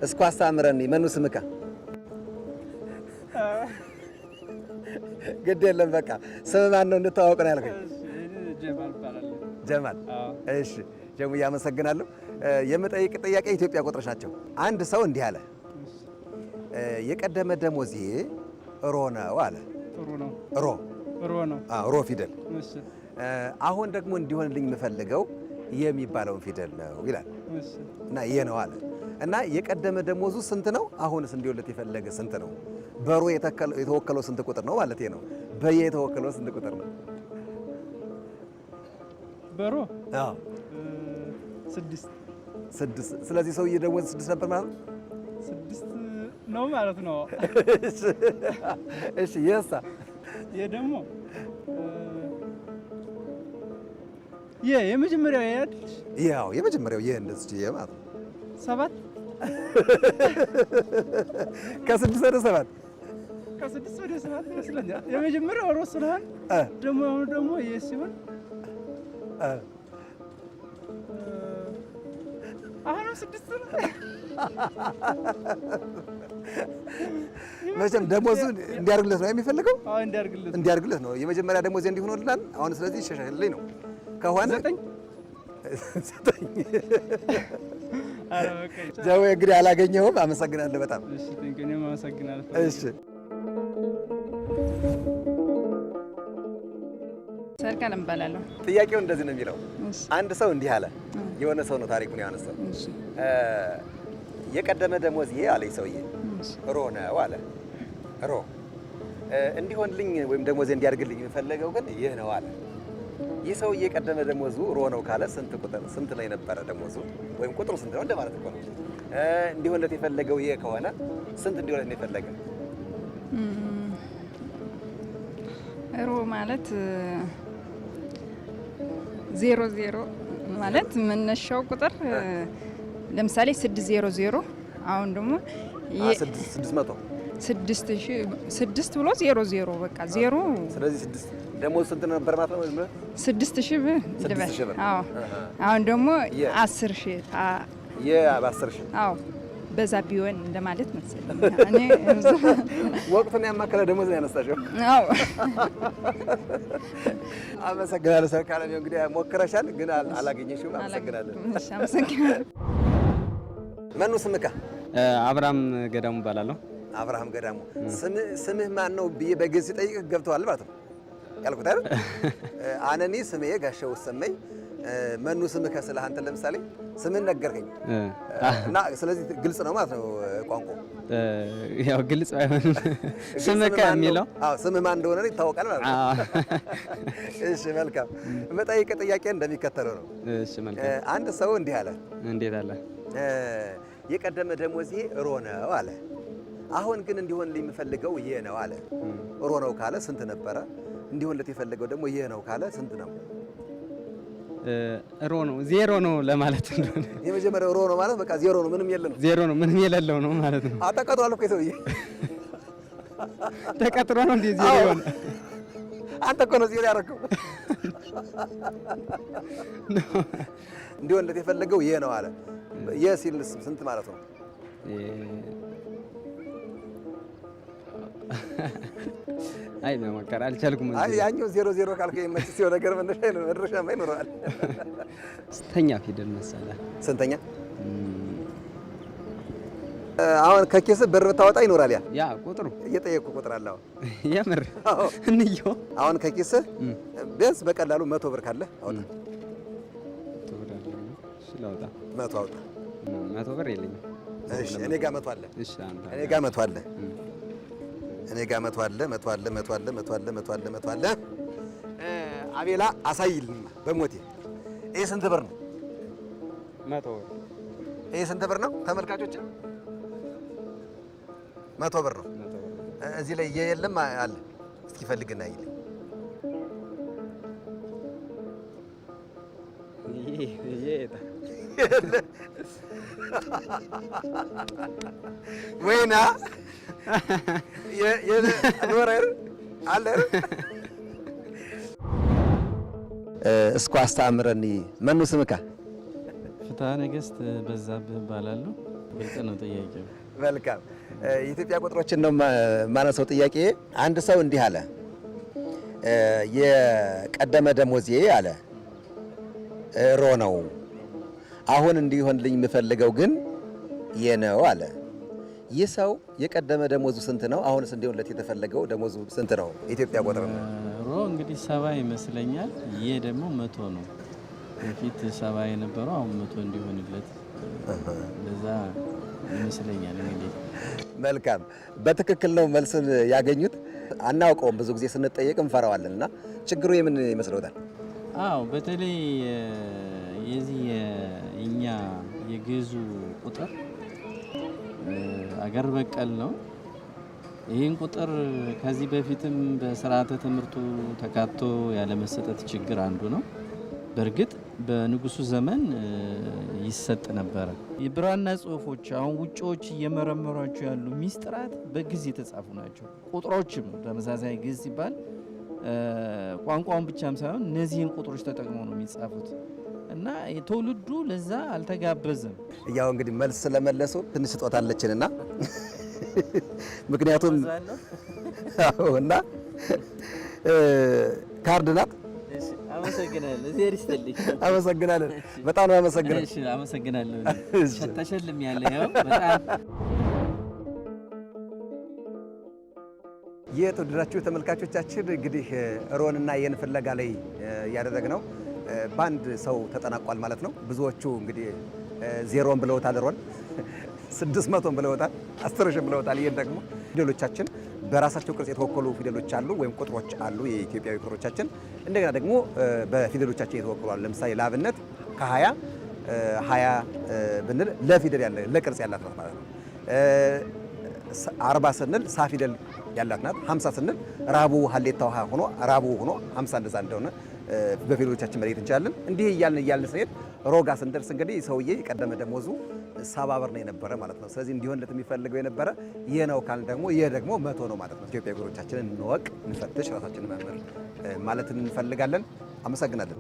እስኳ አስተምረኒ መኑ ስምካ ግድ የለም በቃ ስም ማን ነው እንድታወቅ ነው ያልከኝ? ጀማል ይባላል። ጀማል እሺ ጀሙ ያመሰግናለሁ። የምጠይቅ ጥያቄ ኢትዮጵያ ቁጥሮች ናቸው። አንድ ሰው እንዲህ አለ የቀደመ ደሞዜ ሮ ነው አለ። ጥሩ ነው። ሮ ነው። ሮ ፊደል እሺ አሁን ደግሞ እንዲሆንልኝ የምፈልገው የሚባለውን ፊደል ነው ይላል። እሺ እና ነው አለ እና የቀደመ ደሞዙ ስንት ነው? አሁንስ እንዲሆንለት የፈለገ ስንት ነው? በሮ የተወከለው ስንት ቁጥር ነው ማለት ነው? በየ የተወከለው ስንት ቁጥር ነው? በሮ አዎ 6 ስለዚህ ሰውዬ ደሞዝ 6 ነበር ማለት ነው? 6 ነው ማለት ነው። እሺ የሳ ደግሞ የመጀመሪያው ያድልሽ ያው የመጀመሪያው እንደዚህ ማለት ነው 7 ከ6 ወደ 7 ከ6 ወደ 7 ይመስለኛል። የመጀመሪያው ሮ ስለሆነ ደግሞ ሲሆን አሁንም 6 ነው። መቼም ደሞዙ እንዲያርግለት ነው የሚፈልገው። አዎ እንዲያርግለት ነው የመጀመሪያ ደሞዝ እንዲሆንልናል። አሁን ስለዚህ ይሻሻልልኝ ነው ከሆነ 9 አረ በቃ ጃው እንግዲህ አላገኘሁም። አመሰግናለሁ በጣም እሺ። እኔም አመሰግናለሁ። እሺ ሰርካለም እባላለሁ። ጥያቄው እንደዚህ ነው የሚለው አንድ ሰው እንዲህ አለ። የሆነ ሰው ነው ታሪኩን ያነሳው። የቀደመ ደሞዝ አለኝ ሰውዬ ሮ ነው አለ። ሮ እንዲሆንልኝ ወይም ደሞዝ እንዲያርግልኝ የፈለገው ግን ይህ ነው አለ። ይህ ሰውዬ የቀደመ ደሞዙ ሮ ነው ካለ ስንት ነው የነበረ ደሞዙ ወይም ቁጥሩ ስንት ነው እንደማለት እኮ ነው። እንዲሆንለት የፈለገው ይሄ ከሆነ ስንት እንዲሆንለት ነው የፈለገው? ሮ ማለት 00 ማለት መነሻው ቁጥር ለምሳሌ 600 አሁን ደግሞ 600 ብሎ 00 በቃ 0 ስለዚህ 6 ደሞዝ ስንት ነበር ማለት ነው? 6000 ብር ልበል። አዎ አሁን ደግሞ 10000 የ10 ሺህ አዎ በዛ ቢሆን እንደማለት መሰለኝ። እኔ ወቅቱን ያማከለ ደሞዝ ነው ያነሳሽው? አዎ አመሰግናለሁ። ሰርካለም እንግዲህ ሞክረሻል ግን አላገኘሽውም። አመሰግናለሁ። እሺ አመሰግናለሁ። መኑ ስምካ? አብርሃም ገዳሙ እባላለሁ። አብርሃም ገዳሙ ስምህ ማን ነው ብዬ በግዕዝ ሲጠይቅ ገብተዋል ማለት ነው ያልኩት አይደል? አነኒ ስሜ ጋሻው ሰመኝ መኑ ስምከ ስለህ አንተ ለምሳሌ ስምን ነገርከኝ እና ስለዚህ ግልጽ ነው ማለት ነው ቋንቋው። ያው ግልጽ አይሆንም ስምከ የሚለው ስምህ ማን እንደሆነ ይታወቃል ማለት ነው። እሺ መልካም። መጠይቅ ጥያቄ እንደሚከተለው ነው። እሺ መልካም። አንድ ሰው እንዲህ አለ። እንዴት አለ? የቀደመ ደሞዜ ሮ ነው አለ። አሁን ግን እንዲሆንልኝ የምፈልገው ይሄ ነው አለ። ሮ ነው ካለ ስንት ነበረ? እንዲሆንለት የፈለገው ደግሞ ይሄ ነው ካለ ስንት ነው? ሮ ነው 0 ነው ለማለት እንደሆነ የመጀመሪያው ሮ ነው ማለት በቃ 0 ነው ምንም የለ ነው። 0 ነው ምንም የሌለው ነው ማለት ነው። ተቀጥሯል እኮ ሰውዬ ተቀጥሮ ነው እንዴ 0 ይሆን? አንተ እኮ ነው 0 ያደረገው። እንዲሆንለት የፈለገው ይሄ ነው አለ። ሲል ስንት ማለት ነው? አይ መማከር አልቻልኩም። አይ ያኛው 00 ካልከኝ መቼ ሲሆን ነገር መድረሻ ይኖራል። ስንተኛ ፊደል መሰለህ? ስንተኛ? አሁን ከኬስ ብር ታወጣ ይኖራል። ያ ቁጥሩ እየጠየቅኩ ቁጥር አለ። የምር እንየው። አሁን ከኬስ ቢያንስ በቀላሉ 100 ብር ካለ አውጣ። 100 አውጣ። 100 ብር የለኝም። እሺ እኔ ጋር 100 አለ። እሺ አንተ እኔ ጋር 100 አለ። እኔ ጋር 100 አለ። አቤላ አሳይልኝ በሞቴ። ይሄ ስንት ብር ነው? 100 ብር። ይሄ ስንት ብር ነው ተመልካቾች? 100 ብር ነው። እዚህ ላይ የለም አለ። እስኪ ፈልግና አይልኝ። ወይና ኖረር አለ እስኳ አስተምረኒ መኑ ስምካ? ፍትሐ ነገሥት በዛብህ እባላለሁ። ግልጽ ነው ጥያቄው። መልካም የኢትዮጵያ ቁጥሮችን ነው ማነሳው ጥያቄ። አንድ ሰው እንዲህ አለ፣ የቀደመ ደሞዜ አለ ሮ ነው። አሁን እንዲሆንልኝ የምፈልገው ግን የነው አለ። ይህ ሰው የቀደመ ደሞዙ ስንት ነው? አሁንስ እንዲሆንለት የተፈለገው ደሞዙ ስንት ነው? ኢትዮጵያ ቁጥር ነው። ሮ እንግዲህ 70 ይመስለኛል። ይሄ ደግሞ 100 ነው። በፊት 70 የነበረው አሁን 100 እንዲሆንለት ለዛ ይመስለኛል። እንግዲህ መልካም በትክክል ነው መልስን ያገኙት። አናውቀውም፣ ብዙ ጊዜ ስንጠየቅ እንፈራዋለን እና ችግሩ የምን ይመስለውታል? አዎ በተለይ የዚህ የኛ የግዕዙ ቁጥር አገር በቀል ነው። ይህን ቁጥር ከዚህ በፊትም በስርዓተ ትምህርቱ ተካቶ ያለመሰጠት ችግር አንዱ ነው። በእርግጥ በንጉሱ ዘመን ይሰጥ ነበረ። የብራና ጽሁፎች አሁን ውጪዎች እየመረመሯቸው ያሉ ሚስጥራት በግዕዝ የተጻፉ ናቸው። ቁጥሮችም ተመሳሳይ ግዕዝ ሲባል ቋንቋውን ብቻም ሳይሆን እነዚህን ቁጥሮች ተጠቅመው ነው የሚጻፉት እና የትውልዱ ለዛ አልተጋበዘም። ያው እንግዲህ መልስ ስለመለሱ ትንሽ ስጦታ አለችንና ምክንያቱም እና ካርድ ናት። አመሰግናለሁ። እዚህ ይስጥልኝ። አመሰግናለሁ። በጣም ነው አመሰግናለሁ። እሺ አመሰግናለሁ። ተሸልም ያለ ያው በጣም የተወደዳችሁ ተመልካቾቻችን እንግዲህ ሮንና የን ፍለጋ ላይ ያደረግነው በአንድ ሰው ተጠናቋል ማለት ነው። ብዙዎቹ እንግዲህ ዜሮን ብለውታል፣ ሮን 600 ብለውታል፣ 10,000 ብለውታል። ይሄን ደግሞ ፊደሎቻችን በራሳቸው ቅርጽ የተወከሉ ፊደሎች አሉ ወይም ቁጥሮች አሉ፣ የኢትዮጵያዊ ቁጥሮቻችን። እንደገና ደግሞ በፊደሎቻችን የተወከሉ አሉ። ለምሳሌ ለአብነት ከ20 20 ብንል ለፊደል ያለ ለቅርጽ ያላት ናት ማለት ነው። 40 ስንል ሳ ፊደል ያላት ናት። 50 ስንል ራቡ ሀሌታ ውሃ ሆኖ ራቡ ሆኖ 50 እንደዛ እንደሆነ በፊደሎቻችን መለየት እንችላለን። እንዲህ እያልን ስንሄድ ሮጋ ስንደርስ እንግዲህ ሰውዬ የቀደመ ደሞዙ 70 ብር ነው የነበረ ማለት ነው። ስለዚህ እንዲሆንለት የሚፈልገው የነበረ ይህ ነው ካልን ደግሞ ይህ ደግሞ 100 ነው ማለት ነው። ኢትዮጵያዊ ቁጥሮቻችንን እንወቅ፣ እንፈትሽ፣ ራሳችንን መምህር ማለት እንፈልጋለን። አመሰግናለን።